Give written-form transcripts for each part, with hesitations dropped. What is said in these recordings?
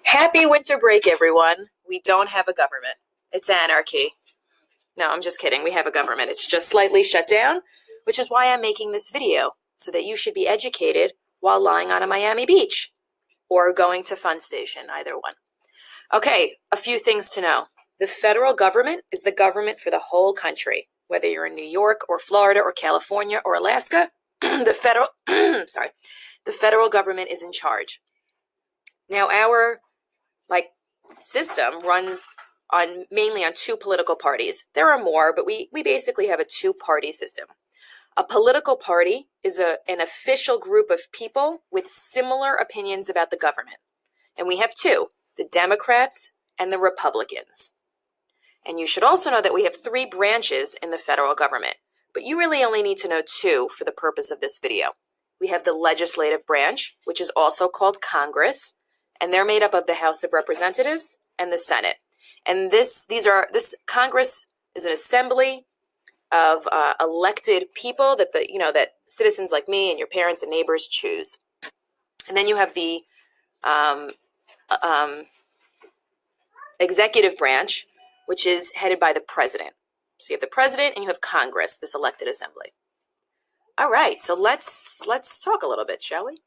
Happy winter break, everyone. We don't have a government. It's anarchy. No, I'm just kidding. We have a government. It's just slightly shut down, which is why I'm making this video, so that you should be educated while lying on a Miami beach or going to Fun Station, either one. Okay, a few things to know. The federal government is the government for the whole country. Whether you're in New York or Florida or California or Alaska, the federal government is in charge. Now, our system runs mainly on two political parties. There are more, but we basically have a two-party system. A political party is an official group of people with similar opinions about the government. And we have two, the Democrats and the Republicans. And you should also know that we have three branches in the federal government, but you really only need to know two for the purpose of this video. We have the legislative branch, which is also called Congress, and they're made up of the House of Representatives and the Senate. And this Congress is an assembly of elected people that citizens like me and your parents and neighbors choose. And then you have the executive branch, which is headed by the president. So you have the president and you have Congress, this elected assembly. All right, so let's talk a little bit, shall we?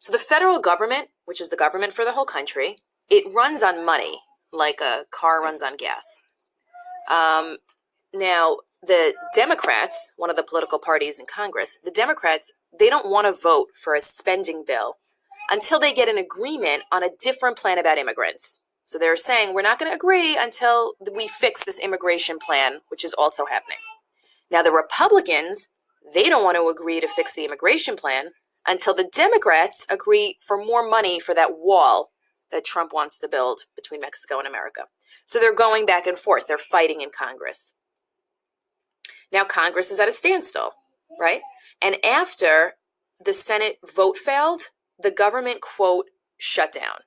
So the federal government, which is the government for the whole country, it runs on money, like a car runs on gas. Now, the Democrats, one of the political parties in Congress, the Democrats, they don't want to vote for a spending bill until they get an agreement on a different plan about immigrants. So they're saying, we're not going to agree until we fix this immigration plan, which is also happening. Now, the Republicans, they don't want to agree to fix the immigration plan until the Democrats agree for more money for that wall that Trump wants to build between Mexico and America. So they're going back and forth. They're fighting in Congress. Now, Congress is at a standstill, right? And after the Senate vote failed, the government, quote, shut down.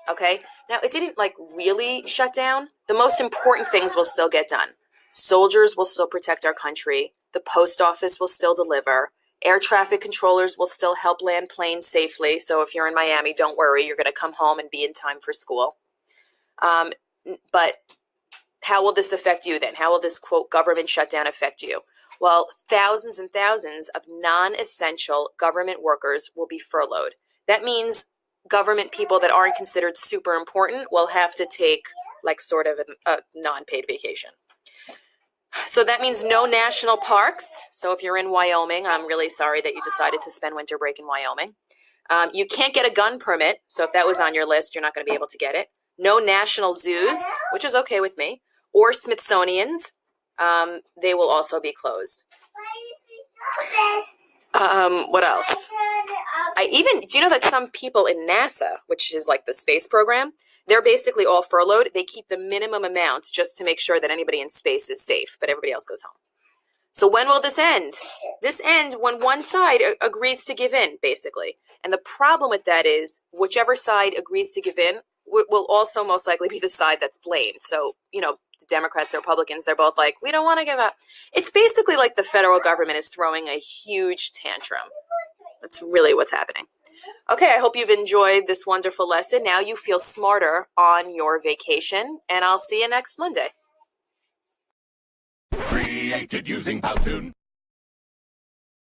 Okay? Now, it didn't really shut down. The most important things will still get done. Soldiers will still protect our country. The post office will still deliver. Air traffic controllers will still help land planes safely. So if you're in Miami, don't worry, you're going to come home and be in time for school. But how will this affect you then? How will this, quote, government shutdown affect you? Well, thousands and thousands of non-essential government workers will be furloughed. That means government people that aren't considered super important will have to take sort of a non-paid vacation. So that means no national parks. So if you're in Wyoming, I'm really sorry that you decided to spend winter break in Wyoming. You can't get a gun permit. So if that was on your list, you're not going to be able to get it. No national zoos, which is okay with me, or Smithsonian's. They will also be closed. What else? Do you know that some people in NASA, which is the space program, they're basically all furloughed. They keep the minimum amount just to make sure that anybody in space is safe, but everybody else goes home. So when will this end? This ends when one side agrees to give in, basically. And the problem with that is whichever side agrees to give in will also most likely be the side that's blamed. So, the Democrats, the Republicans, they're both we don't want to give up. It's basically the federal government is throwing a huge tantrum. That's really what's happening. Okay, I hope you've enjoyed this wonderful lesson. Now you feel smarter on your vacation, and I'll see you next Monday. Created using Powtoon.